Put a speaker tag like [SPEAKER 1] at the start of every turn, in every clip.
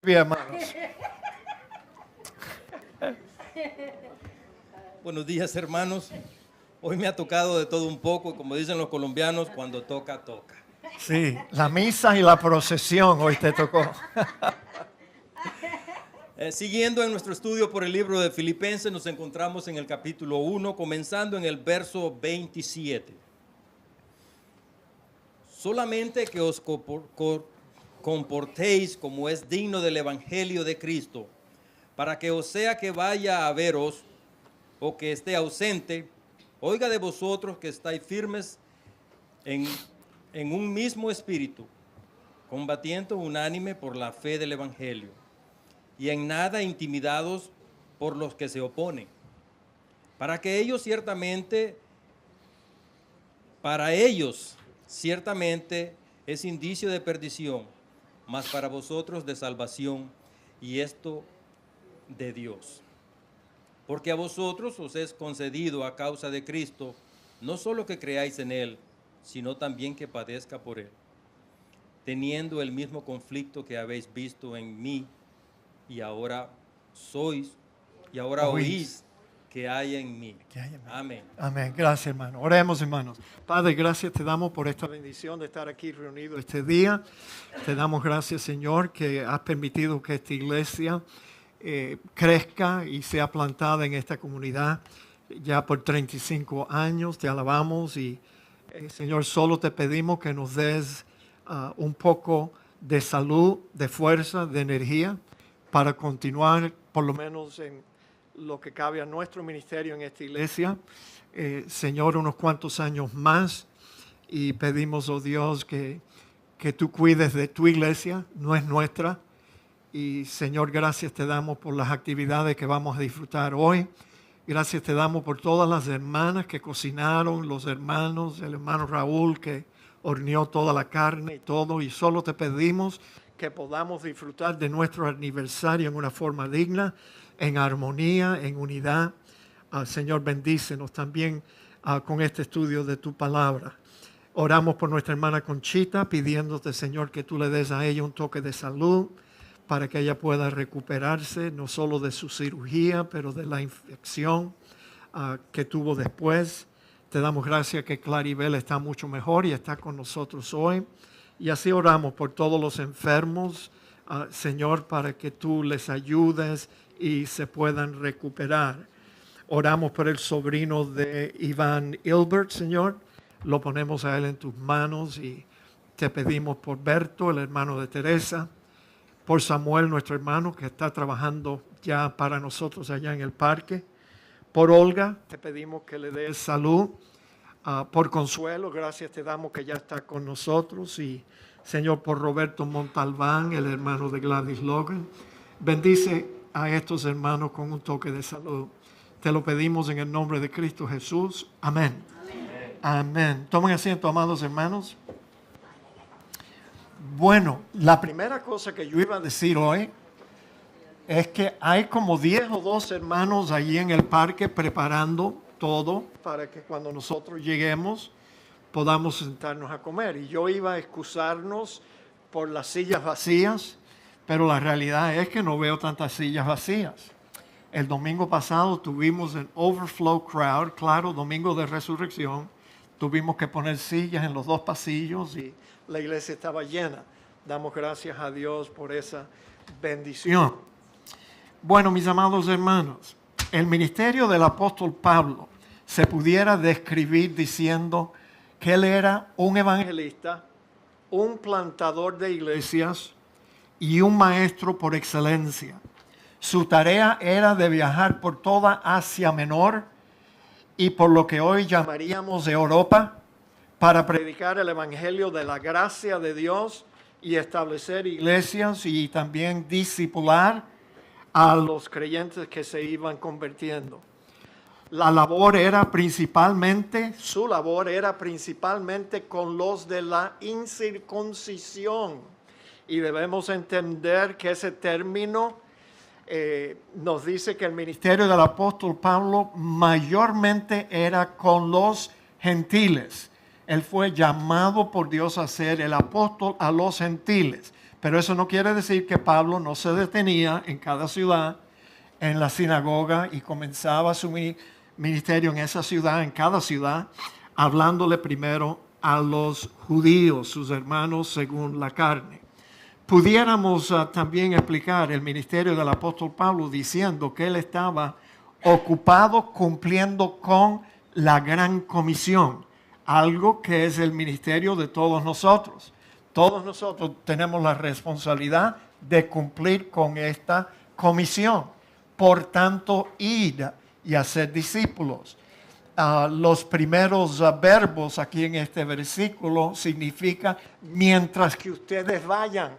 [SPEAKER 1] Bien, hermanos.
[SPEAKER 2] Buenos días, hermanos. Hoy me ha tocado de todo un poco, como dicen los colombianos, cuando toca, toca.
[SPEAKER 1] Sí, la misa y la procesión hoy te tocó.
[SPEAKER 2] Siguiendo en nuestro estudio por el libro de Filipenses, nos encontramos en el capítulo 1, comenzando en el verso 27. Solamente que os comportéis como es digno del Evangelio de Cristo, para que o sea que vaya a veros o que esté ausente, oiga de vosotros que estáis firmes en un mismo espíritu, combatiendo unánime por la fe del Evangelio, y en nada intimidados por los que se oponen, para ellos ciertamente es indicio de perdición, mas para vosotros de salvación, y esto de Dios. Porque a vosotros os es concedido a causa de Cristo, no solo que creáis en Él, sino también que padezca por Él, teniendo el mismo conflicto que habéis visto en mí, y ahora oís que hay en mí. Amén.
[SPEAKER 1] Amén. Gracias, hermano. Oremos, hermanos. Padre, gracias te damos por esta bendición de estar aquí reunidos este día. Te damos gracias, Señor, que has permitido que esta iglesia crezca y sea plantada en esta comunidad ya por 35 años. Te alabamos y, Señor, solo te pedimos que nos des un poco de salud, de fuerza, de energía para continuar, por lo menos en lo que cabe a nuestro ministerio en esta iglesia. Señor, unos cuantos años más, y pedimos, oh Dios, que tú cuides de tu iglesia, no es nuestra. Y Señor, gracias te damos por las actividades que vamos a disfrutar hoy. Gracias te damos por todas las hermanas que cocinaron, los hermanos, el hermano Raúl que horneó toda la carne y todo. Y solo te pedimos que podamos disfrutar de nuestro aniversario en una forma digna, en armonía, en unidad. Señor, bendícenos también con este estudio de tu palabra. Oramos por nuestra hermana Conchita, pidiéndote, Señor, que tú le des a ella un toque de salud, para que ella pueda recuperarse no solo de su cirugía, pero de la infección que tuvo después. Te damos gracias que Claribel está mucho mejor y está con nosotros hoy. Y así oramos por todos los enfermos, Señor, para que tú les ayudes y se puedan recuperar. Oramos por el sobrino de Iván Hilbert, Señor. Lo ponemos a él en tus manos y te pedimos por Berto, el hermano de Teresa. Por Samuel, nuestro hermano, que está trabajando ya para nosotros allá en el parque. Por Olga, te pedimos que le des salud. Por Consuelo, gracias te damos que ya está con nosotros. Y Señor, por Roberto Montalbán, el hermano de Gladys Logan. Bendice a estos hermanos con un toque de salud. Te lo pedimos en el nombre de Cristo Jesús. Amén. Amén. Amén. Tomen asiento, amados hermanos. Bueno, la primera cosa que yo iba a decir hoy es que hay como 10 o 12 hermanos allí en el parque preparando todo para que cuando nosotros lleguemos podamos sentarnos a comer. Y yo iba a excusarnos por las sillas vacías, pero la realidad es que no veo tantas sillas vacías. El domingo pasado tuvimos un overflow crowd, claro, domingo de resurrección. Tuvimos que poner sillas en los dos pasillos y la iglesia estaba llena. Damos gracias a Dios por esa bendición. Bueno, mis amados hermanos, el ministerio del apóstol Pablo se pudiera describir diciendo que él era un evangelista, un plantador de iglesias y un maestro por excelencia. Su tarea era de viajar por toda Asia Menor y por lo que hoy llamaríamos Europa, para predicar el evangelio de la gracia de Dios y establecer iglesias y también discipular a los creyentes que se iban convirtiendo. Su labor era principalmente con los de la incircuncisión. Y debemos entender que ese término nos dice que el ministerio del apóstol Pablo mayormente era con los gentiles. Él fue llamado por Dios a ser el apóstol a los gentiles. Pero eso no quiere decir que Pablo no se detenía en cada ciudad, en la sinagoga, y comenzaba su ministerio en esa ciudad, en cada ciudad, hablándole primero a los judíos, sus hermanos según la carne. Pudiéramos también explicar el ministerio del apóstol Pablo diciendo que él estaba ocupado cumpliendo con la gran comisión, algo que es el ministerio de todos nosotros. Todos nosotros tenemos la responsabilidad de cumplir con esta comisión. Por tanto, id y hacer discípulos. Los primeros verbos aquí en este versículo significa mientras que ustedes vayan.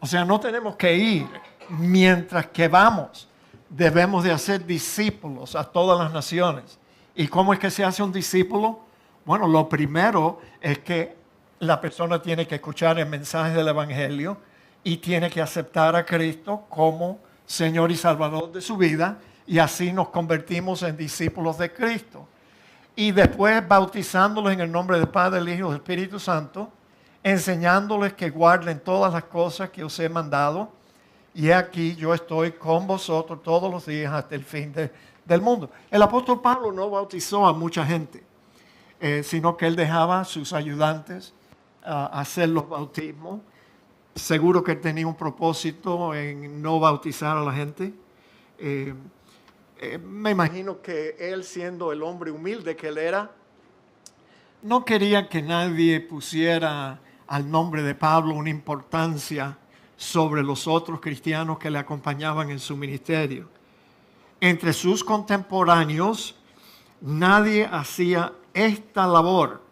[SPEAKER 1] O sea, no tenemos que ir mientras que vamos. Debemos de hacer discípulos a todas las naciones. ¿Y cómo es que se hace un discípulo? Bueno, lo primero es que la persona tiene que escuchar el mensaje del Evangelio y tiene que aceptar a Cristo como Señor y Salvador de su vida, y así nos convertimos en discípulos de Cristo. Y después bautizándolos en el nombre del Padre, del Hijo y del Espíritu Santo, enseñándoles que guarden todas las cosas que os he mandado. Y aquí yo estoy con vosotros todos los días hasta el fin del mundo. El apóstol Pablo no bautizó a mucha gente, sino que él dejaba a sus ayudantes hacer los bautismos. Seguro que él tenía un propósito en no bautizar a la gente. Me imagino que él, siendo el hombre humilde que él era, no quería que nadie pusiera al nombre de Pablo una importancia sobre los otros cristianos que le acompañaban en su ministerio. Entre sus contemporáneos, nadie hacía esta labor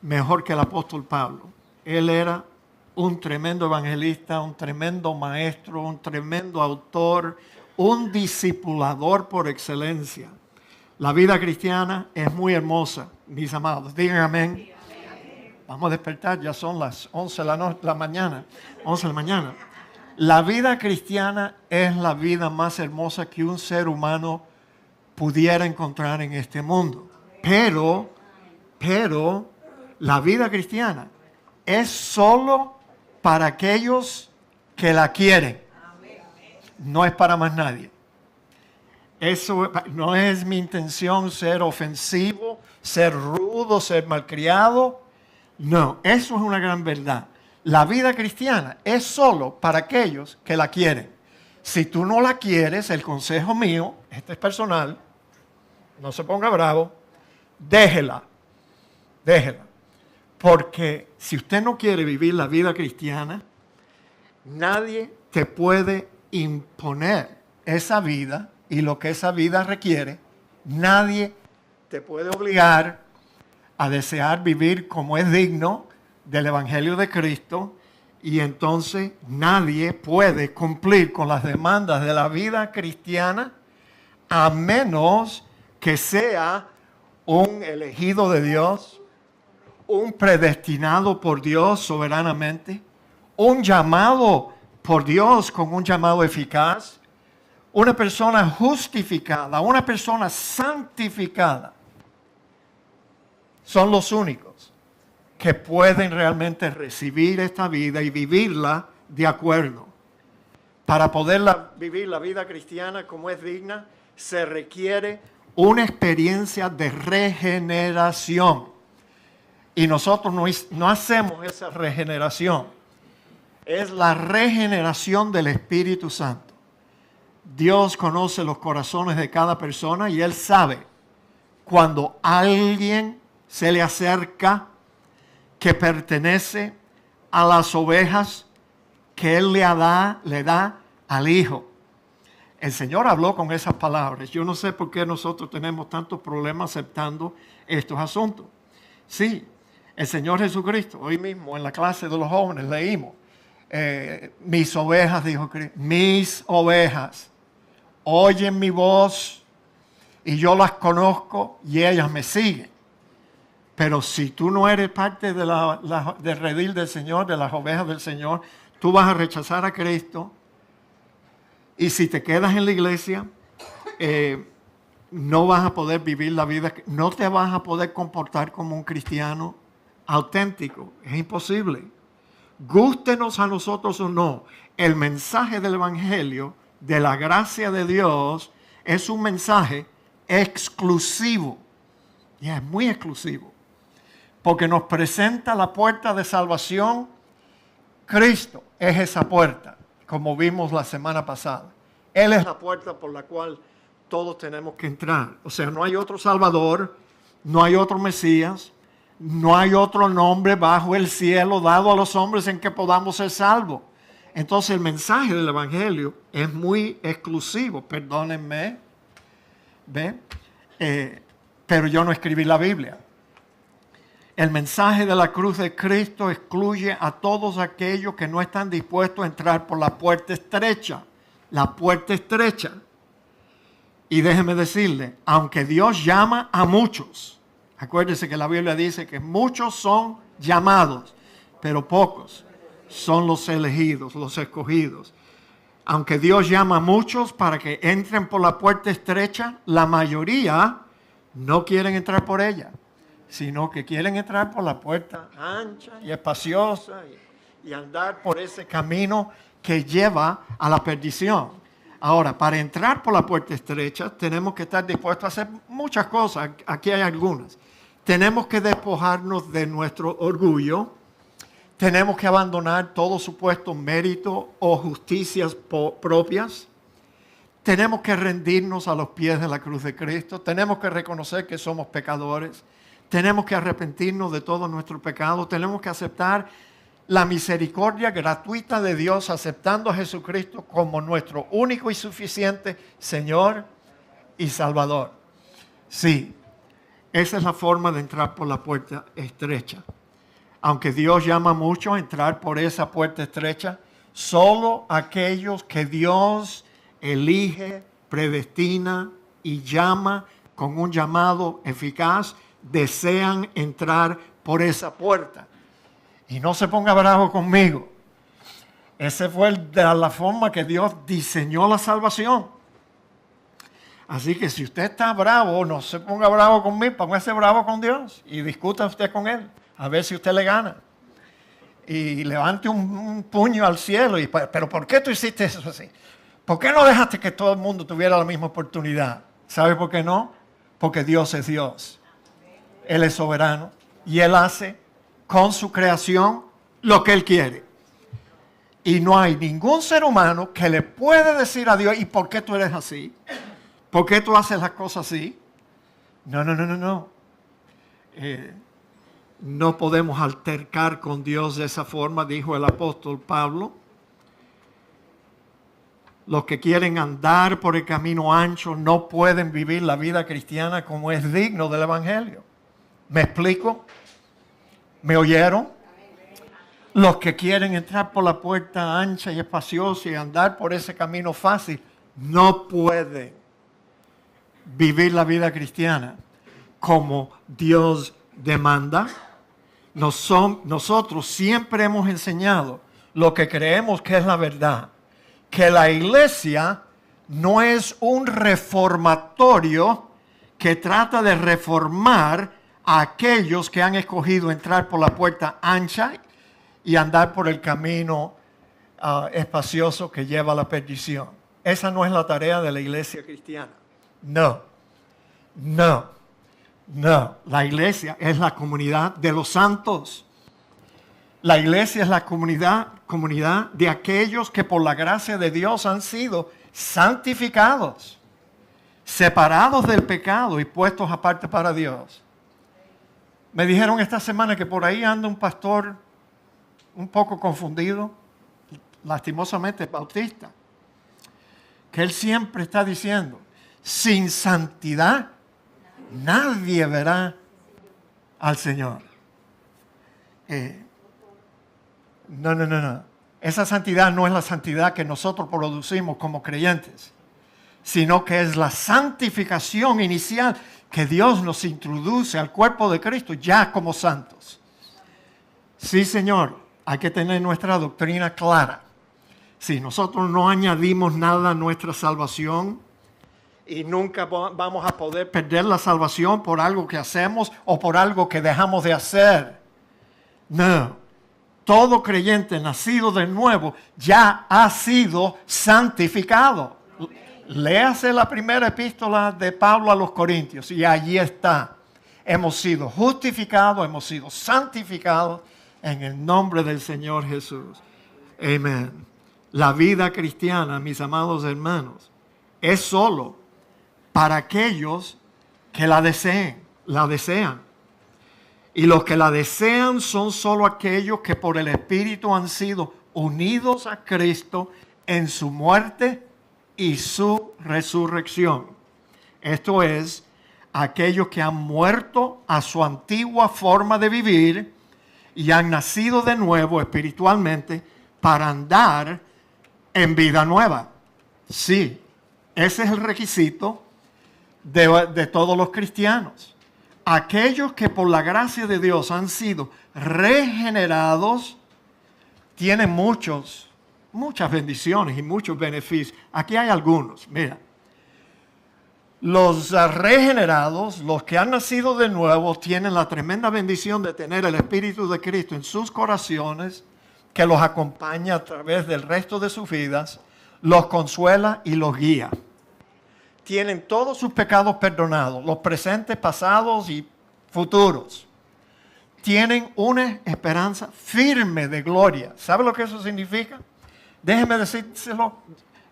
[SPEAKER 1] mejor que el apóstol Pablo. Él era un tremendo evangelista, un tremendo maestro, un tremendo autor, un discipulador por excelencia. La vida cristiana es muy hermosa, mis amados. Digan amén. Vamos a despertar, ya son las 11 de la mañana. 11 de la mañana. La vida cristiana es la vida más hermosa que un ser humano pudiera encontrar en este mundo. Pero la vida cristiana es solo para aquellos que la quieren. No es para más nadie. Eso no es mi intención ser ofensivo, ser rudo, ser malcriado. No, eso es una gran verdad. La vida cristiana es solo para aquellos que la quieren. Si tú no la quieres, el consejo mío, este es personal, no se ponga bravo, déjela. Porque si usted no quiere vivir la vida cristiana, nadie te puede imponer esa vida y lo que esa vida requiere. Nadie te puede obligar a desear vivir como es digno del Evangelio de Cristo, y entonces nadie puede cumplir con las demandas de la vida cristiana a menos que sea un elegido de Dios, un predestinado por Dios soberanamente, un llamado por Dios con un llamado eficaz, una persona justificada, una persona santificada. Son los únicos que pueden realmente recibir esta vida y vivirla de acuerdo. Para poder vivir la vida cristiana como es digna, se requiere una experiencia de regeneración. Y nosotros no hacemos esa regeneración. Es la regeneración del Espíritu Santo. Dios conoce los corazones de cada persona y Él sabe cuando alguien se le acerca que pertenece a las ovejas que Él le da al Hijo. El Señor habló con esas palabras. Yo no sé por qué nosotros tenemos tantos problemas aceptando estos asuntos. Sí, el Señor Jesucristo, hoy mismo en la clase de los jóvenes leímos, mis ovejas, dijo Cristo, mis ovejas oyen mi voz y yo las conozco y ellas me siguen. Pero si tú no eres parte del redil del Señor, de las ovejas del Señor, tú vas a rechazar a Cristo. Y si te quedas en la iglesia, no vas a poder vivir la vida, no te vas a poder comportar como un cristiano auténtico. Es imposible. Gústenos a nosotros o no, el mensaje del Evangelio, de la gracia de Dios, es un mensaje exclusivo. Y es muy exclusivo. Porque nos presenta la puerta de salvación. Cristo es esa puerta, como vimos la semana pasada. Él es la puerta por la cual todos tenemos que entrar. O sea, no hay otro Salvador, no hay otro Mesías, no hay otro nombre bajo el cielo dado a los hombres en que podamos ser salvos. Entonces el mensaje del Evangelio es muy exclusivo. Perdónenme, ¿ve? Pero yo no escribí la Biblia. El mensaje de la cruz de Cristo excluye a todos aquellos que no están dispuestos a entrar por la puerta estrecha. La puerta estrecha. Y déjeme decirle, aunque Dios llama a muchos, acuérdese que la Biblia dice que muchos son llamados, pero pocos son los elegidos, los escogidos. Aunque Dios llama a muchos para que entren por la puerta estrecha, la mayoría no quieren entrar por ella, sino que quieren entrar por la puerta ancha y espaciosa y andar por ese camino que lleva a la perdición. Ahora, para entrar por la puerta estrecha, tenemos que estar dispuestos a hacer muchas cosas. Aquí hay algunas. Tenemos que despojarnos de nuestro orgullo. Tenemos que abandonar todo supuesto mérito o justicias propias. Tenemos que rendirnos a los pies de la cruz de Cristo. Tenemos que reconocer que somos pecadores. Tenemos que arrepentirnos de todo nuestro pecado. Tenemos que aceptar la misericordia gratuita de Dios, aceptando a Jesucristo como nuestro único y suficiente Señor y Salvador. Sí, esa es la forma de entrar por la puerta estrecha. Aunque Dios llama mucho a entrar por esa puerta estrecha, solo aquellos que Dios elige, predestina y llama con un llamado eficaz, desean entrar por esa puerta. Y no se ponga bravo conmigo. Esa fue la forma que Dios diseñó la salvación. Así que si usted está bravo, no se ponga bravo conmigo, póngase bravo con Dios y discuta usted con Él, a ver si usted le gana. Y levante un puño al cielo. Pero ¿por qué tú hiciste eso así? ¿Por qué no dejaste que todo el mundo tuviera la misma oportunidad? ¿Sabe por qué no? Porque Dios es Dios. Él es soberano y Él hace con su creación lo que Él quiere. Y no hay ningún ser humano que le puede decir a Dios, ¿y por qué tú eres así? ¿Por qué tú haces las cosas así? No. No podemos altercar con Dios de esa forma, dijo el apóstol Pablo. Los que quieren andar por el camino ancho no pueden vivir la vida cristiana como es digno del Evangelio. ¿Me explico? ¿Me oyeron? Los que quieren entrar por la puerta ancha y espaciosa y andar por ese camino fácil, no pueden vivir la vida cristiana como Dios demanda. Nosotros siempre hemos enseñado lo que creemos que es la verdad, que la iglesia no es un reformatorio que trata de reformar a aquellos que han escogido entrar por la puerta ancha y andar por el camino espacioso que lleva a la perdición. Esa no es la tarea de la iglesia cristiana. No. La iglesia es la comunidad de los santos. La iglesia es la comunidad de aquellos que por la gracia de Dios han sido santificados, separados del pecado y puestos aparte para Dios. Me dijeron esta semana que por ahí anda un pastor un poco confundido, lastimosamente bautista, que él siempre está diciendo, sin santidad nadie verá al Señor. No. Esa santidad no es la santidad que nosotros producimos como creyentes, sino que es la santificación inicial que Dios nos introduce al cuerpo de Cristo ya como santos. Sí, Señor, hay que tener nuestra doctrina clara. Si nosotros no añadimos nada a nuestra salvación y nunca vamos a poder perder la salvación por algo que hacemos o por algo que dejamos de hacer. No. todo creyente nacido de nuevo ya ha sido santificado. Léase la primera epístola de Pablo a los Corintios y allí está. Hemos sido justificados, hemos sido santificados en el nombre del Señor Jesús. Amén. La vida cristiana, mis amados hermanos, es solo para aquellos que la desean. Y los que la desean son solo aquellos que por el Espíritu han sido unidos a Cristo en su muerte y su resurrección. Esto es, aquellos que han muerto a su antigua forma de vivir y han nacido de nuevo espiritualmente para andar en vida nueva. Sí, ese es el requisito de todos los cristianos. Aquellos que por la gracia de Dios han sido regenerados tienen muchas bendiciones y muchos beneficios. Aquí hay algunos, mira. Los regenerados, los que han nacido de nuevo, tienen la tremenda bendición de tener el Espíritu de Cristo en sus corazones, que los acompaña a través del resto de sus vidas, los consuela y los guía. Tienen todos sus pecados perdonados, los presentes, pasados y futuros. Tienen una esperanza firme de gloria. ¿Sabe lo que eso significa? Déjeme decírselo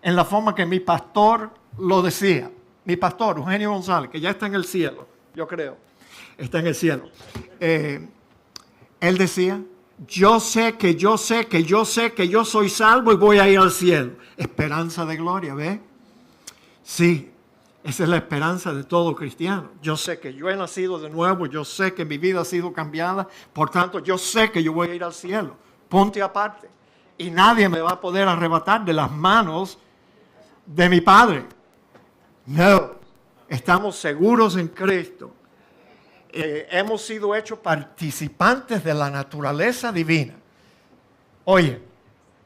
[SPEAKER 1] en la forma que mi pastor lo decía. Mi pastor, Eugenio González, que ya está en el cielo, yo creo, está en el cielo. Él decía, yo sé que yo soy salvo y voy a ir al cielo. Esperanza de gloria, ¿ve? Sí, esa es la esperanza de todo cristiano. Yo sé que yo he nacido de nuevo, yo sé que mi vida ha sido cambiada, por tanto yo sé que yo voy a ir al cielo. Punto y aparte. Y nadie me va a poder arrebatar de las manos de mi Padre. No, estamos seguros en Cristo. Hemos sido hechos participantes de la naturaleza divina. Oye,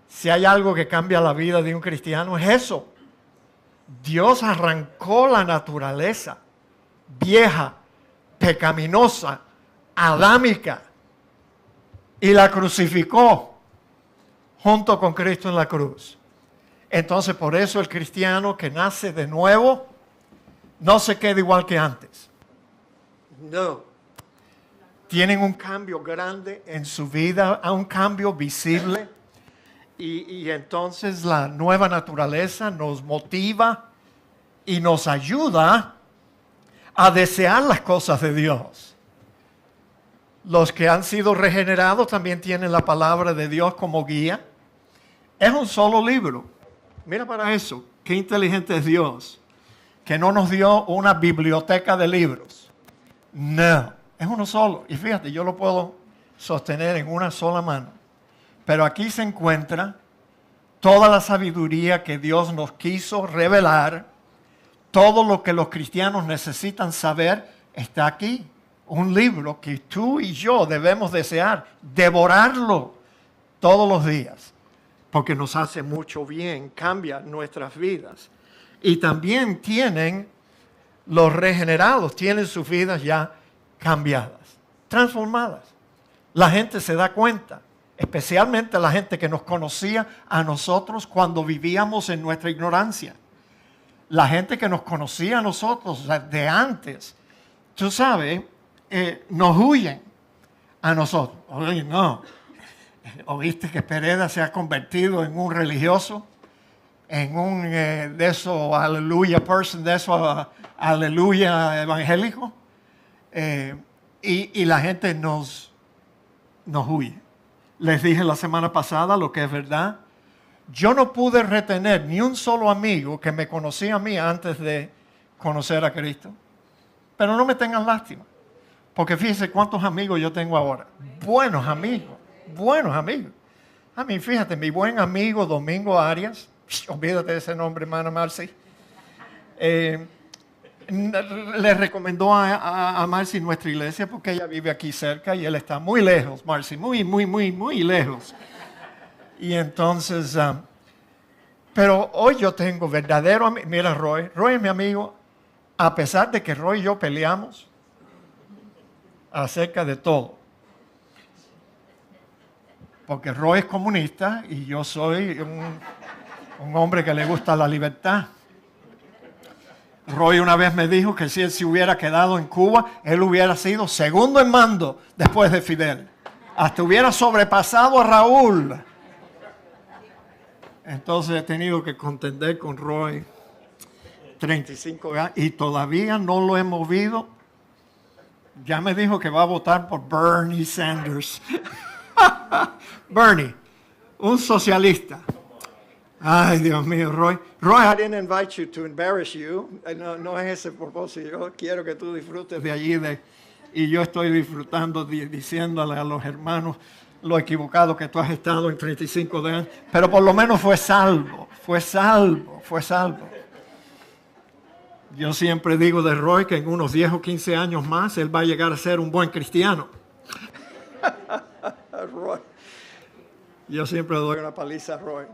[SPEAKER 1] si hay algo que cambia la vida de un cristiano es eso. Dios arrancó la naturaleza vieja, pecaminosa, adámica y la crucificó junto con Cristo en la cruz. Entonces, por eso el cristiano que nace de nuevo no se queda igual que antes. No. Tienen un cambio grande en su vida, un cambio visible. Y entonces la nueva naturaleza nos motiva y nos ayuda a desear las cosas de Dios. Los que han sido regenerados también tienen la palabra de Dios como guía. Es un solo libro. Mira para eso, qué inteligente es Dios, que no nos dio una biblioteca de libros. No, es uno solo. Y fíjate, yo lo puedo sostener en una sola mano. Pero aquí se encuentra toda la sabiduría que Dios nos quiso revelar. Todo lo que los cristianos necesitan saber está aquí. Un libro que tú y yo debemos desear, devorarlo todos los días. Porque nos hace mucho bien, cambia nuestras vidas. Y también los regenerados tienen sus vidas ya cambiadas, transformadas. La gente se da cuenta, especialmente la gente que nos conocía a nosotros cuando vivíamos en nuestra ignorancia. La gente que nos conocía a nosotros de antes, tú sabes, nos huyen a nosotros. Oye, no. ¿Oíste que Pereda se ha convertido en un religioso? En un de esos aleluya person, de esos aleluya evangélico. Y la gente nos huye. Les dije la semana pasada lo que es verdad. Yo no pude retener ni un solo amigo que me conocía a mí antes de conocer a Cristo. Pero no me tengan lástima. Porque fíjense cuántos amigos yo tengo ahora. Buenos amigos. A mí, fíjate, mi buen amigo Domingo Arias, olvídate de ese nombre, hermana Marcy, le recomendó a Marcy nuestra iglesia porque ella vive aquí cerca y él está muy lejos, Marcy, muy lejos. Y entonces, pero hoy yo tengo verdadero amigo. Mira, Roy es mi amigo, a pesar de que Roy y yo peleamos acerca de todo. porque Roy es comunista y yo soy un hombre que le gusta la libertad. Roy una vez me dijo que si él se hubiera quedado en Cuba, él hubiera sido segundo en mando después de Fidel. Hasta hubiera sobrepasado a Raúl. Entonces he tenido que contender con Roy 35 años y todavía no lo he movido. Ya me dijo que va a votar por Bernie Sanders. Bernie, un socialista. Ay, Dios mío, Roy. Roy, I didn't invite you to embarrass you. No es ese el propósito. Yo quiero que tú disfrutes de allí. Y yo estoy disfrutando diciéndole a los hermanos lo equivocado que tú has estado en 35 de años. Pero por lo menos fue salvo. Fue salvo. Fue salvo. Yo siempre digo de Roy que en unos 10 o 15 años más él va a llegar a ser un buen cristiano. Roy. Yo siempre doy una paliza a Roy.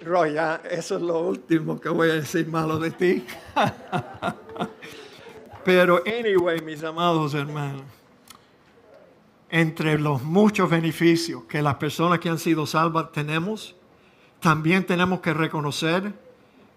[SPEAKER 1] Roy, ya, eso es lo último que voy a decir malo de ti. Pero, anyway, mis amados hermanos, entre los muchos beneficios que las personas que han sido salvas tenemos, también tenemos que reconocer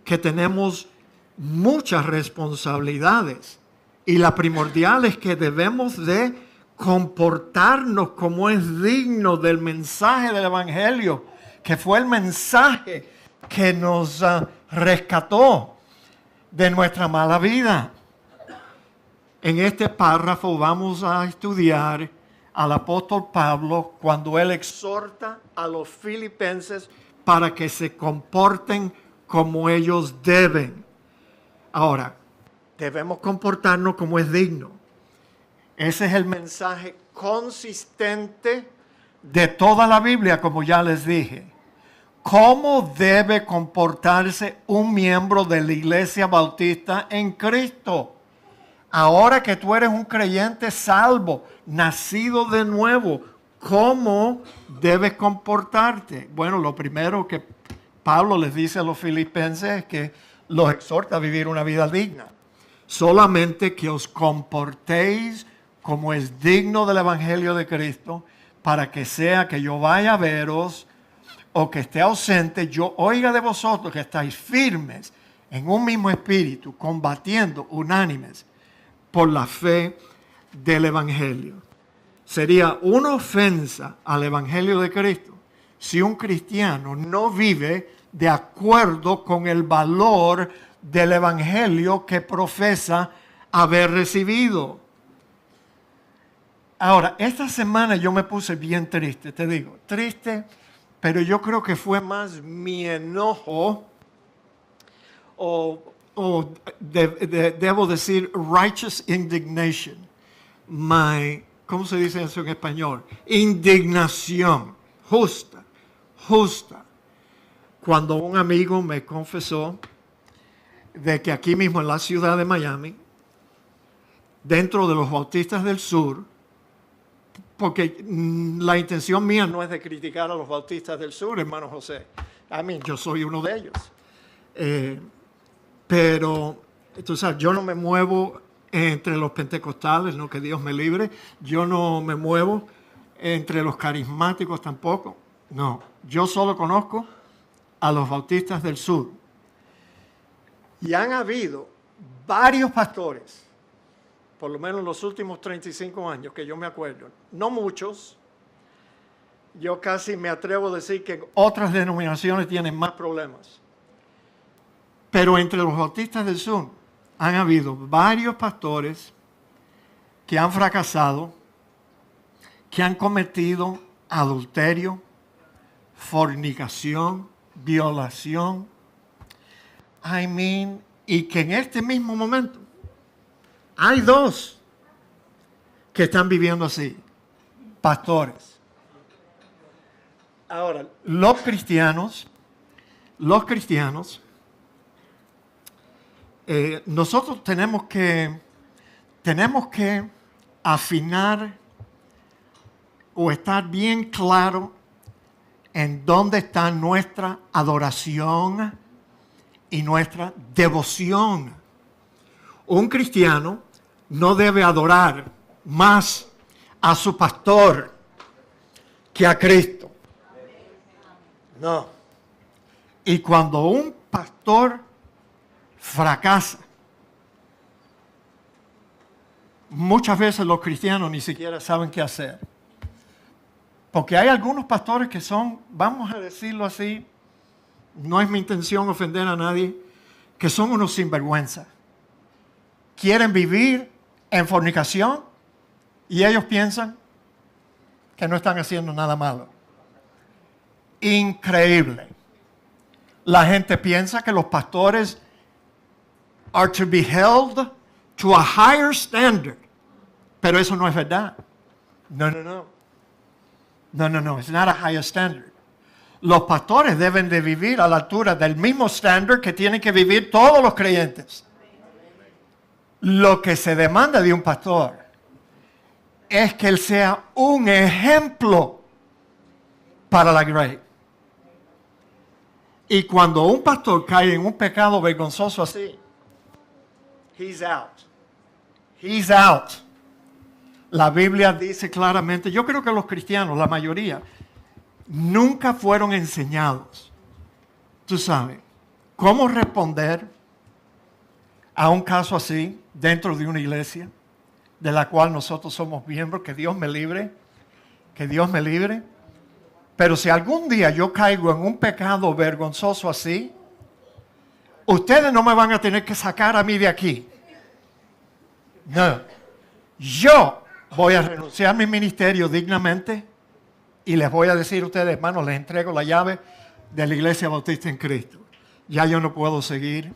[SPEAKER 1] que tenemos muchas responsabilidades. Y la primordial es que debemos de comportarnos como es digno del mensaje del Evangelio, que fue el mensaje que nos rescató de nuestra mala vida. En este párrafo vamos a estudiar al apóstol Pablo cuando él exhorta a los filipenses para que se comporten como ellos deben. Ahora, debemos comportarnos como es digno. Ese es el mensaje consistente de toda la Biblia, como ya les dije. ¿Cómo debe comportarse un miembro de la Iglesia Bautista en Cristo? Ahora que tú eres un creyente salvo, nacido de nuevo, ¿cómo debes comportarte? Bueno, lo primero que Pablo les dice a los filipenses es que los exhorta a vivir una vida digna. Solamente que os comportéis como es digno del Evangelio de Cristo, para que sea que yo vaya a veros o que esté ausente, yo oiga de vosotros que estáis firmes en un mismo espíritu, combatiendo unánimes por la fe del Evangelio. Sería una ofensa al Evangelio de Cristo si un cristiano no vive de acuerdo con el valor del Evangelio que profesa haber recibido. Ahora, esta semana yo me puse bien triste, te digo, triste, pero yo creo que fue más mi enojo debo decir righteous indignation. ¿Cómo se dice eso en español? Indignación, justa. Cuando un amigo me confesó de que aquí mismo en la ciudad de Miami, dentro de los Bautistas del Sur, porque la intención mía no es de criticar a los Bautistas del Sur, hermano José. Yo soy uno de ellos. Pero, tú sabes, yo no me muevo entre los pentecostales, no, que Dios me libre. Yo no me muevo entre los carismáticos tampoco. No, yo solo conozco a los Bautistas del Sur. Y han habido varios pastores, por lo menos en los últimos 35 años que yo me acuerdo, no muchos, yo casi me atrevo a decir que otras denominaciones tienen más problemas. Pero entre los Bautistas del Sur han habido varios pastores que han fracasado, que han cometido adulterio, fornicación, violación. Y que en este mismo momento hay dos que están viviendo así, pastores. Ahora, los cristianos, nosotros tenemos que afinar o estar bien claro en dónde está nuestra adoración y nuestra devoción. Un cristiano no debe adorar más a su pastor que a Cristo. No. Y cuando un pastor fracasa, muchas veces los cristianos ni siquiera saben qué hacer. Porque hay algunos pastores que son, vamos a decirlo así, no es mi intención ofender a nadie, que son unos sinvergüenza. Quieren vivir en fornicación y ellos piensan que no están haciendo nada malo. Increíble. La gente piensa que los pastores are to be held to a higher standard. Pero eso no es verdad. No. It's not a higher standard. Los pastores deben de vivir a la altura del mismo estándar que tienen que vivir todos los creyentes. Lo que se demanda de un pastor es que él sea un ejemplo para la grey. Y cuando un pastor cae en un pecado vergonzoso así, he's out. He's out. La Biblia dice claramente, yo creo que los cristianos, la mayoría, nunca fueron enseñados, tú sabes, cómo responder a un caso así dentro de una iglesia de la cual nosotros somos miembros, que Dios me libre. Pero si algún día yo caigo en un pecado vergonzoso así, ustedes no me van a tener que sacar a mí de aquí. No. Yo voy a renunciar a mi ministerio dignamente y les voy a decir a ustedes, hermanos, les entrego la llave de la Iglesia Bautista en Cristo. Ya yo no puedo seguir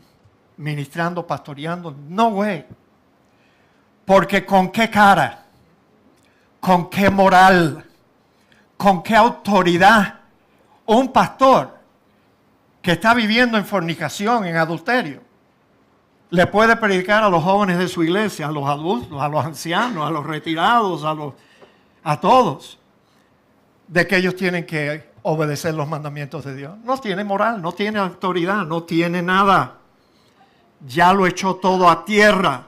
[SPEAKER 1] ministrando, pastoreando. No way. Porque ¿con qué cara? ¿Con qué moral? ¿Con qué autoridad un pastor que está viviendo en fornicación, en adulterio, le puede predicar a los jóvenes de su iglesia, a los adultos, a los ancianos, a los retirados, a todos, de que ellos tienen que obedecer los mandamientos de Dios? No tiene moral, no tiene autoridad, no tiene nada. Ya lo echó todo a tierra.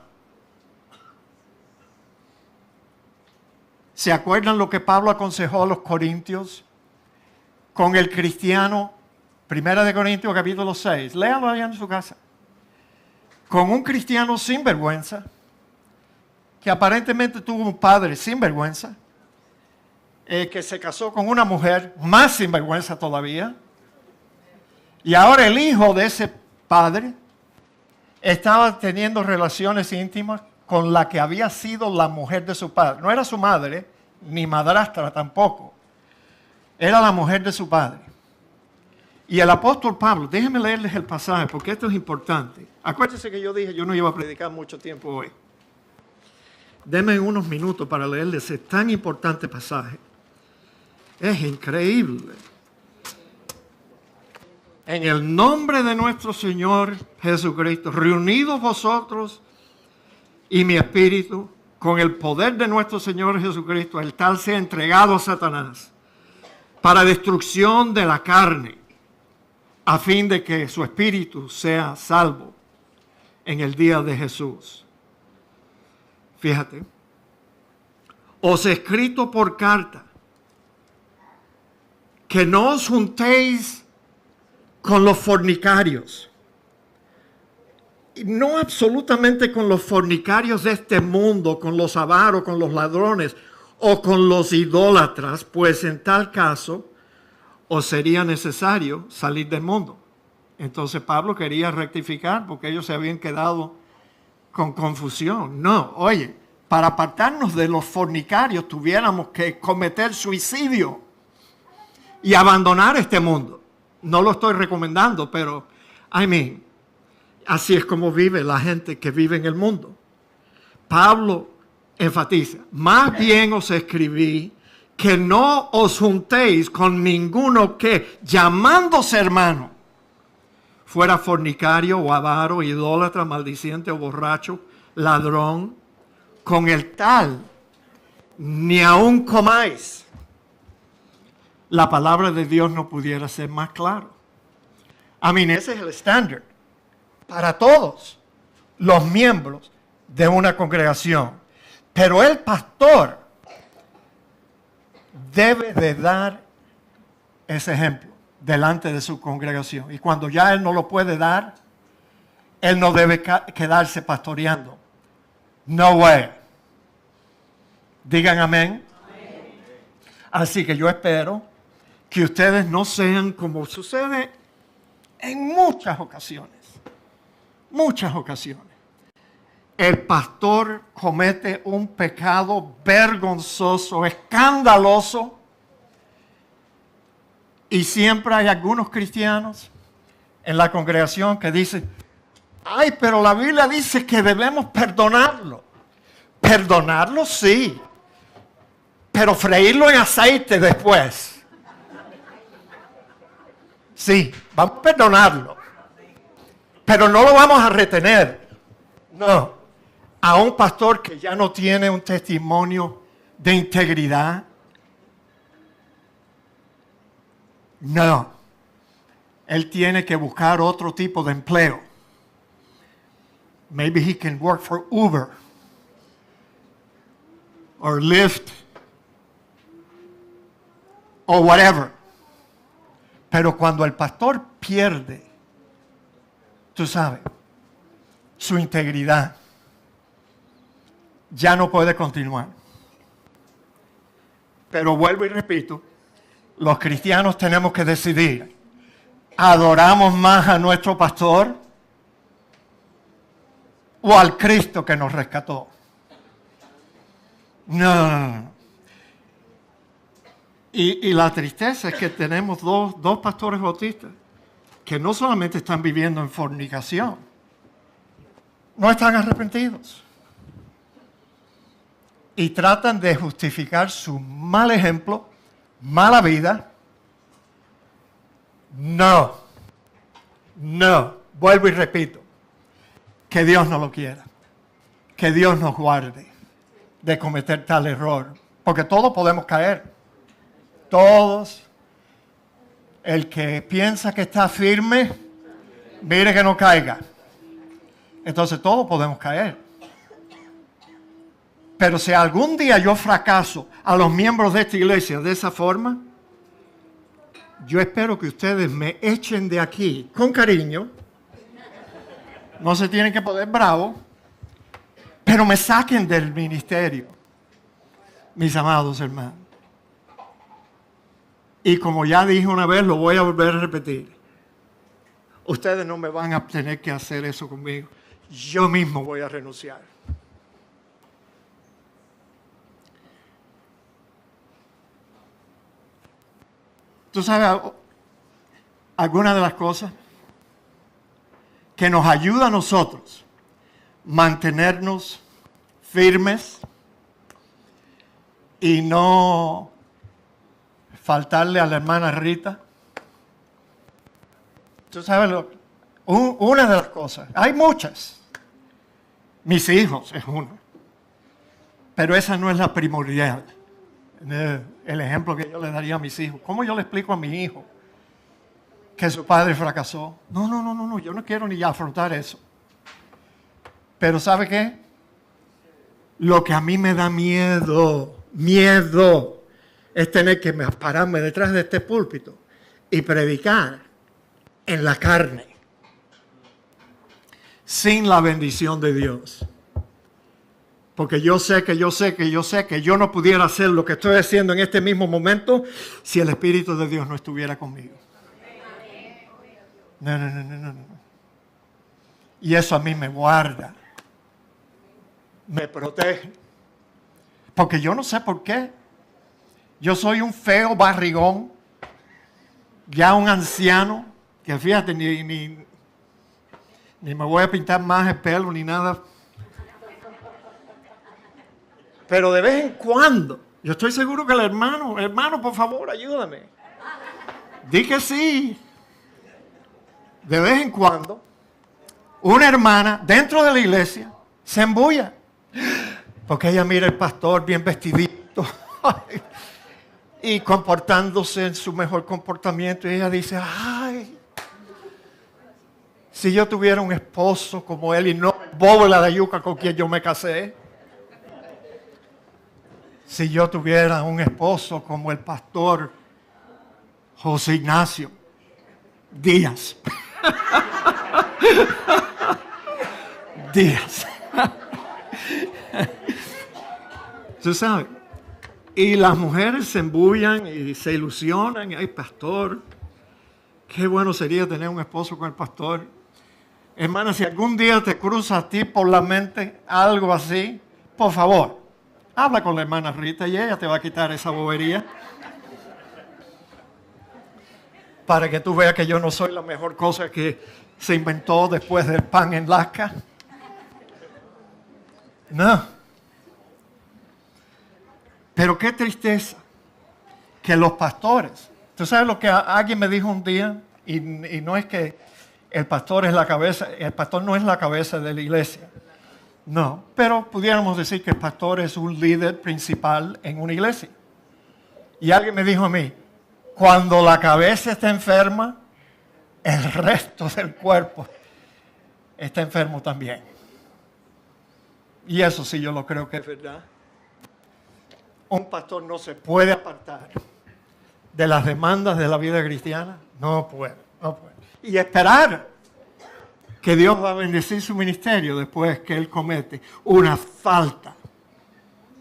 [SPEAKER 1] ¿Se acuerdan lo que Pablo aconsejó a los corintios con el cristiano? 1 Corintios capítulo 6. Léalo allá en su casa. Con un cristiano sin vergüenza, que aparentemente tuvo un padre sin vergüenza, que se casó con una mujer más sin vergüenza todavía, y ahora el hijo de ese padre estaba teniendo relaciones íntimas con la que había sido la mujer de su padre. No era su madre, ni madrastra tampoco. Era la mujer de su padre. Y el apóstol Pablo, déjenme leerles el pasaje porque esto es importante. Acuérdense que yo dije, yo no iba a predicar mucho tiempo hoy. Denme unos minutos para leerles ese tan importante pasaje. Es increíble. En el nombre de nuestro Señor Jesucristo, reunidos vosotros y mi espíritu, con el poder de nuestro Señor Jesucristo, el tal sea entregado a Satanás para destrucción de la carne, a fin de que su espíritu sea salvo en el día de Jesús. Fíjate, os he escrito por carta que no os juntéis con los fornicarios. No absolutamente con los fornicarios de este mundo, con los avaros, con los ladrones o con los idólatras, pues en tal caso os sería necesario salir del mundo. Entonces Pablo quería rectificar porque ellos se habían quedado con confusión. No, oye, para apartarnos de los fornicarios tuviéramos que cometer suicidio y abandonar este mundo. No lo estoy recomendando, pero así es como vive la gente que vive en el mundo. Pablo enfatiza, más bien os escribí que no os juntéis con ninguno que, llamándose hermano, fuera fornicario o avaro, idólatra, maldiciente o borracho, ladrón, con el tal ni aun comáis. La palabra de Dios no pudiera ser más claro. Ese es el estándar para todos los miembros de una congregación. Pero el pastor debe de dar ese ejemplo. delante de su congregación. Y cuando ya él no lo puede dar, él no debe quedarse pastoreando. No way. Digan amén. Así que yo espero que ustedes no sean como sucede en muchas ocasiones. Muchas ocasiones. El pastor comete un pecado vergonzoso, escandaloso. Y siempre hay algunos cristianos en la congregación que dicen, ay, pero la Biblia dice que debemos perdonarlo. Perdonarlo sí, pero freírlo en aceite después. Sí, vamos a perdonarlo, pero no lo vamos a retener. No, a un pastor que ya no tiene un testimonio de integridad. No, él tiene que buscar otro tipo de empleo. Maybe he can work for Uber or Lyft or whatever. Pero cuando el pastor pierde, tú sabes, su integridad, ya no puede continuar. Pero vuelvo y repito, los cristianos tenemos que decidir, ¿adoramos más a nuestro pastor o al Cristo que nos rescató? No. Y la tristeza es que tenemos dos pastores bautistas que no solamente están viviendo en fornicación, no están arrepentidos. Y tratan de justificar su mal ejemplo, mala vida. No, vuelvo y repito, que Dios no lo quiera, que Dios nos guarde de cometer tal error, porque todos podemos caer, todos. El que piensa que está firme, mire que no caiga. Entonces todos podemos caer. Pero si algún día yo fracaso a los miembros de esta iglesia de esa forma, yo espero que ustedes me echen de aquí con cariño. No se tienen que poner bravos, pero me saquen del ministerio, mis amados hermanos. Y como ya dije una vez, lo voy a volver a repetir. Ustedes no me van a tener que hacer eso conmigo. Yo mismo voy a renunciar. ¿Tú sabes alguna de las cosas que nos ayuda a nosotros mantenernos firmes y no faltarle a la hermana Rita? Tú sabes, una de las cosas, hay muchas. Mis hijos es uno, pero esa no es la primordial. El ejemplo que yo le daría a mis hijos. ¿Cómo yo le explico a mi hijo que su padre fracasó? No, yo no quiero ni afrontar eso. Pero ¿sabe qué? Lo que a mí me da miedo, es tener que pararme detrás de este púlpito y predicar en la carne, sin la bendición de Dios. Porque yo sé que yo no pudiera hacer lo que estoy haciendo en este mismo momento si el Espíritu de Dios no estuviera conmigo. No. Y eso a mí me guarda, me protege. Porque yo no sé por qué. Yo soy un feo barrigón, ya un anciano, que fíjate, ni me voy a pintar más el pelo ni nada. Pero de vez en cuando, yo estoy seguro que el hermano, por favor, ayúdame. Di que sí. De vez en cuando, una hermana dentro de la iglesia se embulla. Porque ella mira al pastor bien vestidito y comportándose en su mejor comportamiento. Y ella dice, ay, si yo tuviera un esposo como él y no bóvela de yuca con quien yo me casé. Si yo tuviera un esposo como el pastor José Ignacio, días. Días. Tú sabes. Y las mujeres se embullan y se ilusionan. Ay, pastor, qué bueno sería tener un esposo con el pastor. Hermana, si algún día te cruza a ti por la mente algo así, por favor, habla con la hermana Rita y ella te va a quitar esa bobería. Para que tú veas que yo no soy la mejor cosa que se inventó después del pan en lasca. No. Pero qué tristeza que los pastores, tú sabes lo que alguien me dijo un día, y no es que el pastor es la cabeza, el pastor no es la cabeza de la iglesia, no, pero pudiéramos decir que el pastor es un líder principal en una iglesia. Y alguien me dijo a mí, cuando la cabeza está enferma, el resto del cuerpo está enfermo también. Y eso sí yo lo creo que es verdad. Un pastor no se puede apartar de las demandas de la vida cristiana. No puede. Y esperar que Dios va a bendecir su ministerio después que él comete una falta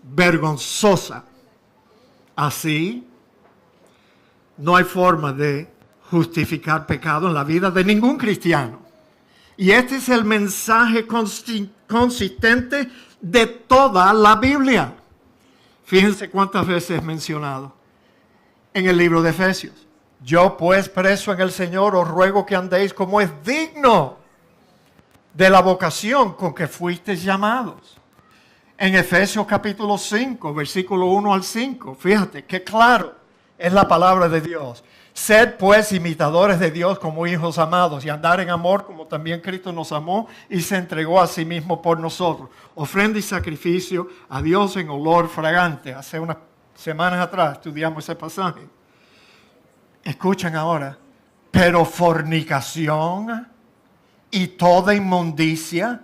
[SPEAKER 1] vergonzosa. Así, no hay forma de justificar pecado en la vida de ningún cristiano. Y este es el mensaje consistente de toda la Biblia. Fíjense cuántas veces es mencionado en el libro de Efesios. Yo pues, preso en el Señor, os ruego que andéis como es digno de la vocación con que fuisteis llamados. En Efesios capítulo 5, versículo 1 al 5, fíjate qué claro es la palabra de Dios. Sed pues imitadores de Dios como hijos amados y andar en amor como también Cristo nos amó y se entregó a sí mismo por nosotros. Ofrenda y sacrificio a Dios en olor fragante. Hace unas semanas atrás estudiamos ese pasaje. Escuchen ahora. Pero fornicación y toda inmundicia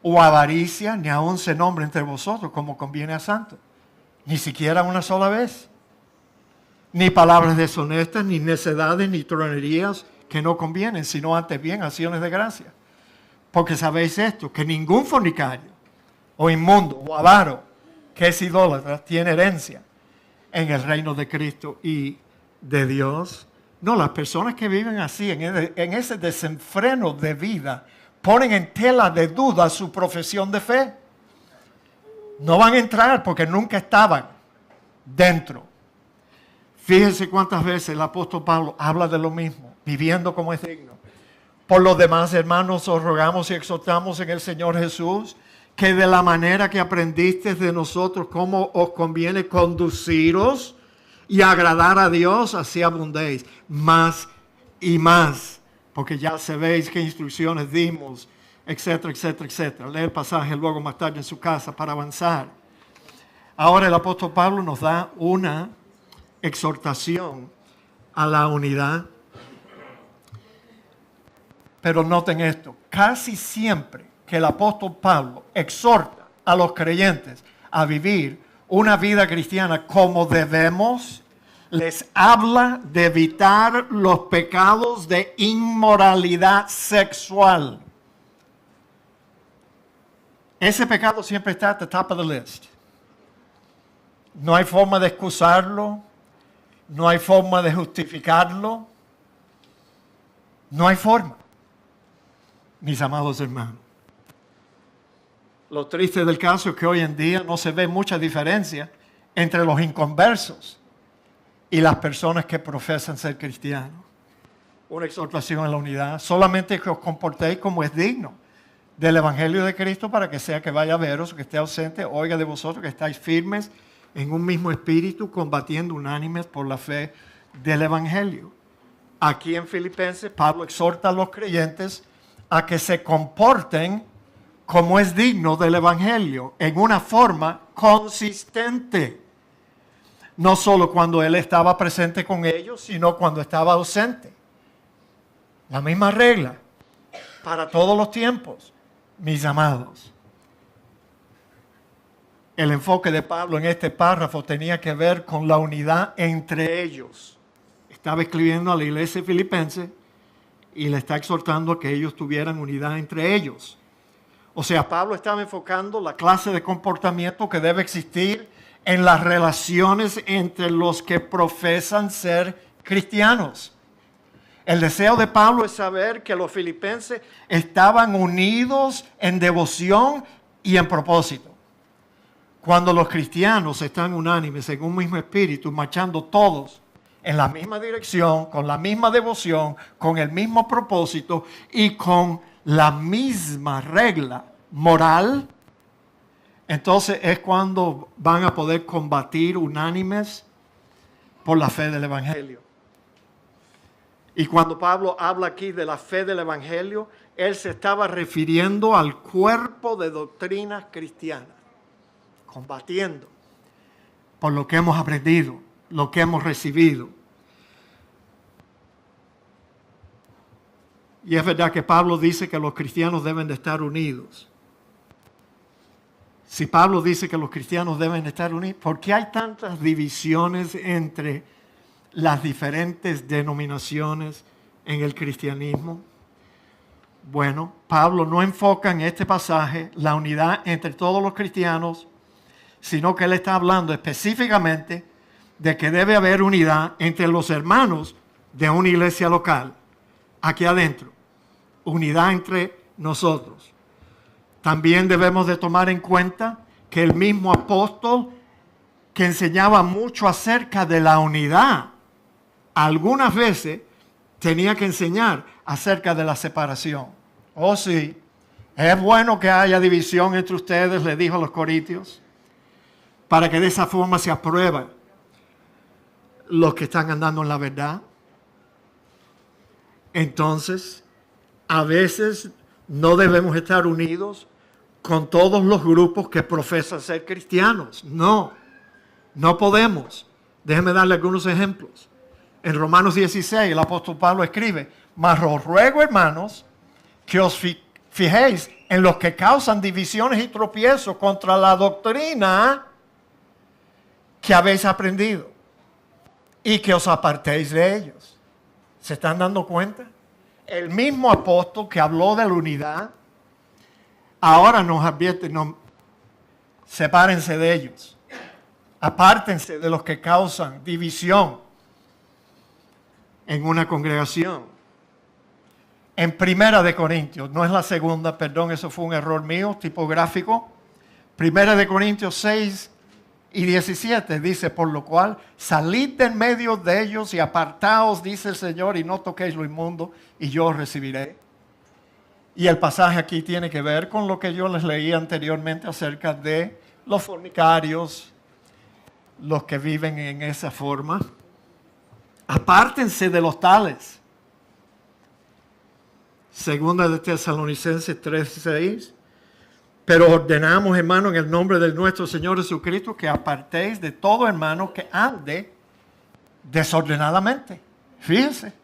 [SPEAKER 1] o avaricia ni aun se nombre entre vosotros como conviene a santos. Ni siquiera una sola vez. Ni palabras deshonestas, ni necedades, ni tronerías que no convienen, sino antes bien acciones de gracia. Porque sabéis esto, que ningún fornicario, o inmundo, o avaro, que es idólatra, tiene herencia en el reino de Cristo y de Dios. No, las personas que viven así, en ese desenfreno de vida, ponen en tela de duda su profesión de fe. No van a entrar porque nunca estaban dentro. Fíjense cuántas veces el apóstol Pablo habla de lo mismo, viviendo como es digno. Por los demás, hermanos, os rogamos y exhortamos en el Señor Jesús, que de la manera que aprendisteis de nosotros, cómo os conviene conduciros y agradar a Dios, así abundéis más y más. Porque ya sabéis qué instrucciones dimos, etcétera, etcétera, etcétera. Lee el pasaje luego más tarde en su casa para avanzar. Ahora el apóstol Pablo nos da una exhortación a la unidad. Pero noten esto, casi siempre que el apóstol Pablo exhorta a los creyentes a vivir una vida cristiana como debemos, les habla de evitar los pecados de inmoralidad sexual. Ese pecado siempre está at the top of the list. No hay forma de excusarlo. No hay forma de justificarlo. No hay forma, mis amados hermanos. Lo triste del caso es que hoy en día no se ve mucha diferencia entre los inconversos y las personas que profesan ser cristianos. Una exhortación a la unidad. Solamente que os comportéis como es digno del Evangelio de Cristo, para que sea que vaya a veros o que esté ausente, oiga de vosotros que estáis firmes en un mismo espíritu, combatiendo unánimes por la fe del Evangelio. Aquí en Filipenses, Pablo exhorta a los creyentes a que se comporten como es digno del Evangelio, en una forma consistente. No solo cuando él estaba presente con ellos, sino cuando estaba ausente. La misma regla para todos los tiempos, mis amados. El enfoque de Pablo en este párrafo tenía que ver con la unidad entre ellos. Estaba escribiendo a la iglesia filipense y le está exhortando a que ellos tuvieran unidad entre ellos. O sea, Pablo estaba enfocando la clase de comportamiento que debe existir en las relaciones entre los que profesan ser cristianos. El deseo de Pablo es saber que los filipenses estaban unidos en devoción y en propósito. Cuando los cristianos están unánimes en un mismo espíritu, marchando todos en la misma dirección, con la misma devoción, con el mismo propósito y con la misma regla moral, entonces es cuando van a poder combatir unánimes por la fe del Evangelio. Y cuando Pablo habla aquí de la fe del Evangelio, él se estaba refiriendo al cuerpo de doctrinas cristianas, combatiendo por lo que hemos aprendido, lo que hemos recibido. Y es verdad que Pablo dice que los cristianos deben de estar unidos. Si Pablo dice que los cristianos deben de estar unidos, ¿por qué hay tantas divisiones entre las diferentes denominaciones en el cristianismo? Bueno, Pablo no enfoca en este pasaje la unidad entre todos los cristianos, sino que él está hablando específicamente de que debe haber unidad entre los hermanos de una iglesia local, aquí adentro, unidad entre nosotros. También debemos de tomar en cuenta que el mismo apóstol que enseñaba mucho acerca de la unidad, algunas veces tenía que enseñar acerca de la separación. Oh sí, es bueno que haya división entre ustedes, le dijo a los corintios, para que de esa forma se aprueben los que están andando en la verdad. Entonces, a veces no debemos estar unidos con todos los grupos que profesan ser cristianos. No, no podemos. Déjenme darle algunos ejemplos. En Romanos 16, el apóstol Pablo escribe: mas os ruego, hermanos, que os fijéis en los que causan divisiones y tropiezos contra la doctrina que habéis aprendido y que os apartéis de ellos. ¿Se están dando cuenta? El mismo apóstol que habló de la unidad, ahora nos advierte: no, sepárense de ellos, apártense de los que causan división en una congregación. En Primera de Corintios, no es la segunda, perdón, eso fue un error mío, tipográfico. Primera de Corintios 6 y 17 dice: por lo cual, salid del medio de ellos y apartaos, dice el Señor, y no toquéis lo inmundo, y yo os recibiré. Y el pasaje aquí tiene que ver con lo que yo les leí anteriormente acerca de los fornicarios, los que viven en esa forma. Apártense de los tales. Segunda de Tesalonicenses 3:6. Pero ordenamos, hermano, en el nombre de nuestro Señor Jesucristo, que apartéis de todo hermano que ande desordenadamente. Fíjense.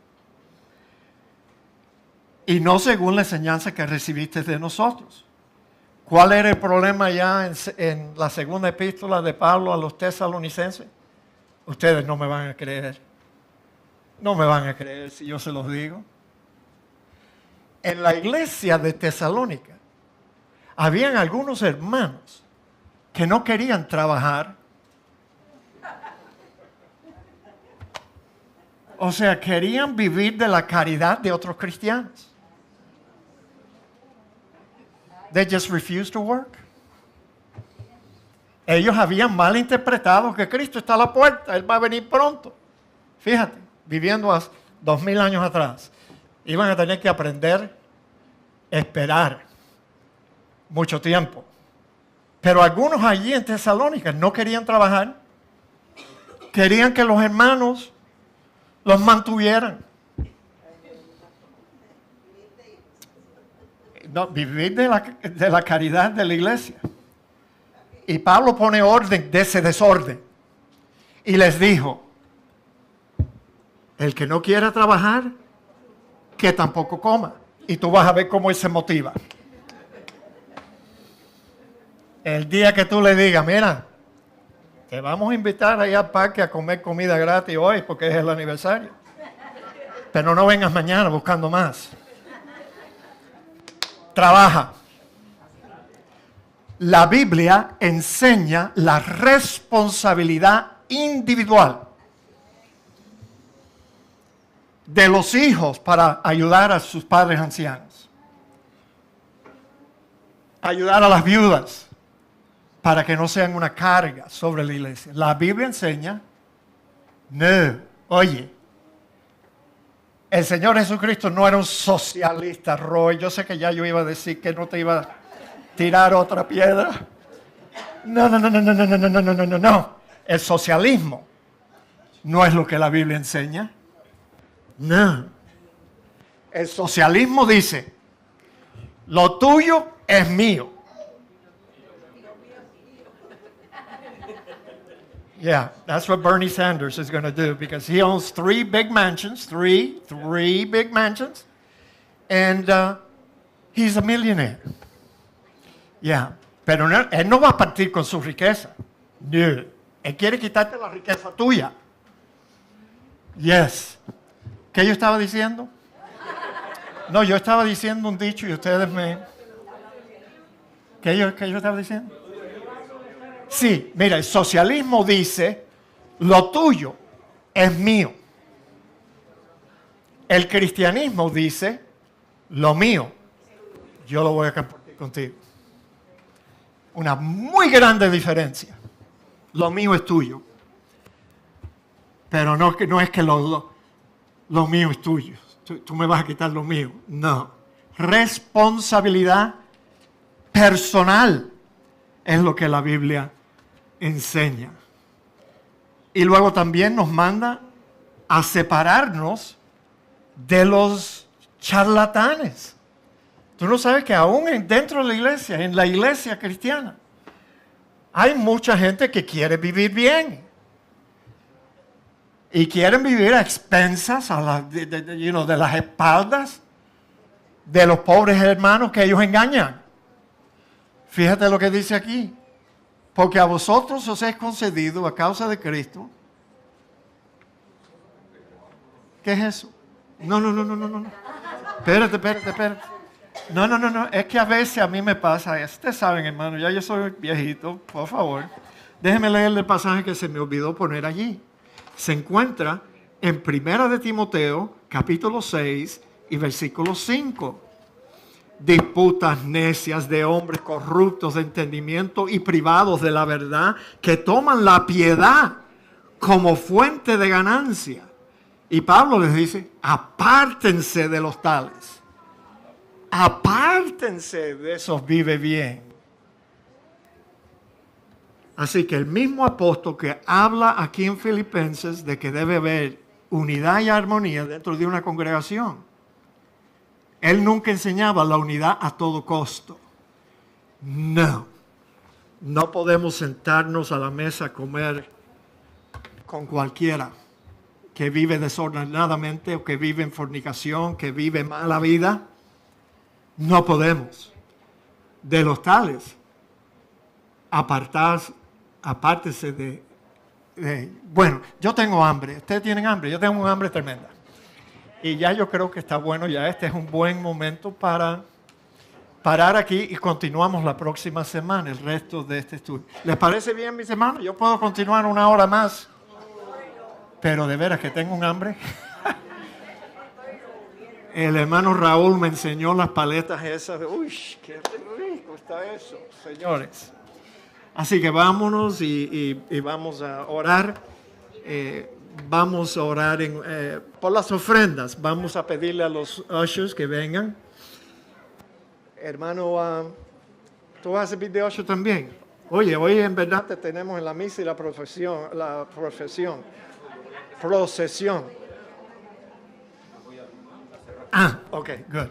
[SPEAKER 1] Y no según la enseñanza que recibiste de nosotros. ¿Cuál era el problema ya en la segunda epístola de Pablo a los tesalonicenses? Ustedes no me van a creer. No me van a creer si yo se los digo. En la iglesia de Tesalónica habían algunos hermanos que no querían trabajar. O sea, querían vivir de la caridad de otros cristianos. They just refused to work. Ellos habían malinterpretado que Cristo está a la puerta, Él va a venir pronto. Fíjate, viviendo hace 2000 años atrás, iban a tener que aprender a esperar mucho tiempo. Pero algunos allí en Tesalónica no querían trabajar. Querían que los hermanos los mantuvieran. No, vivir de la caridad de la iglesia. Y Pablo pone orden de ese desorden. Y les dijo: el que no quiera trabajar, que tampoco coma. Y tú vas a ver cómo él se motiva. El día que tú le digas: mira, te vamos a invitar allá al parque a comer comida gratis hoy porque es el aniversario. Pero no vengas mañana buscando más. Trabaja. La Biblia enseña la responsabilidad individual de los hijos para ayudar a sus padres ancianos. Ayudar a las viudas para que no sean una carga sobre la iglesia. La Biblia enseña, no, oye, el Señor Jesucristo no era un socialista, Roy. Yo sé que ya yo iba a decir que no te iba a tirar otra piedra. No. No. El socialismo no es lo que la Biblia enseña. No. El socialismo dice, lo tuyo es mío. Yeah, that's what Bernie Sanders is going to do because he owns three big mansions, three big mansions, and he's a millionaire. Yeah, pero no, él no va a partir con su riqueza. No, él quiere quitarte la riqueza tuya. Yes. ¿Qué yo estaba diciendo? No, yo estaba diciendo un dicho y ustedes me... ¿Qué yo estaba diciendo? Sí, mira, el socialismo dice, lo tuyo es mío. El cristianismo dice, lo mío, yo lo voy a compartir contigo. Una muy grande diferencia. Lo mío es tuyo. Pero no es que lo mío es tuyo. Tú me vas a quitar lo mío. No. Responsabilidad personal es lo que la Biblia enseña. Y luego también nos manda a separarnos de los charlatanes. Tú no sabes que aún dentro de la iglesia, en la iglesia cristiana, hay mucha gente que quiere vivir bien. Y quieren vivir a expensas de las espaldas de los pobres hermanos que ellos engañan. Fíjate lo que dice aquí. Porque a vosotros os es concedido a causa de Cristo. ¿Qué es eso? No. Espérate. No. Es que a veces a mí me pasa. Ustedes saben, hermano, ya yo soy viejito, por favor. Déjenme leerle el pasaje que se me olvidó poner allí. Se encuentra en 1 de Timoteo, capítulo 6 y versículo 5. Disputas necias de hombres corruptos de entendimiento y privados de la verdad, que toman la piedad como fuente de ganancia. Y Pablo les dice, apártense de los tales. Apártense de esos vive bien. Así que el mismo apóstol que habla aquí en Filipenses de que debe haber unidad y armonía dentro de una congregación, él nunca enseñaba la unidad a todo costo. No podemos sentarnos a la mesa a comer con cualquiera que vive desordenadamente o que vive en fornicación, que vive mala vida. No podemos. De los tales, apártese de... Bueno, yo tengo hambre. ¿Ustedes tienen hambre? Yo tengo un hambre tremenda. Y ya yo creo que está bueno, ya este es un buen momento para parar aquí y continuamos la próxima semana, el resto de este estudio. ¿Les parece bien, mis hermanos? Yo puedo continuar una hora más, pero de veras que tengo un hambre. El hermano Raúl me enseñó las paletas esas. Uy, qué rico está eso, señores. Así que vámonos y vamos a orar. Vamos a orar por las ofrendas. Vamos a pedirle a los ushers que vengan. Hermano, ¿tú vas a servir de usher también? Oye, hoy en verdad te tenemos en la misa y la procesión. Ah, ok, good.